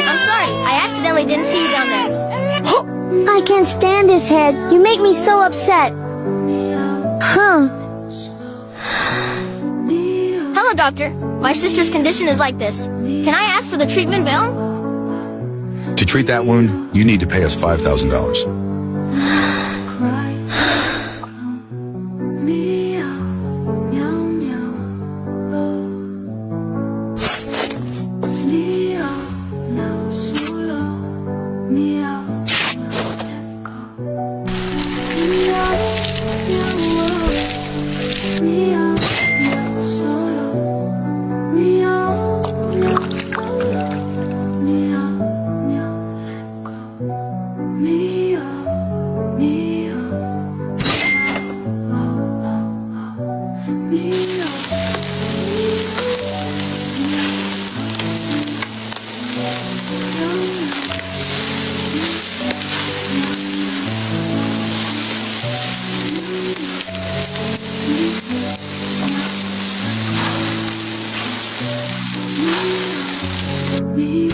I'm sorry, I accidentally didn't see you down there. I can't stand his head. You make me so upset. Huh. Hello, doctor. My sister's condition is like this. Can I ask for the treatment bill? To treat that wound, you need to pay us $5,000. Me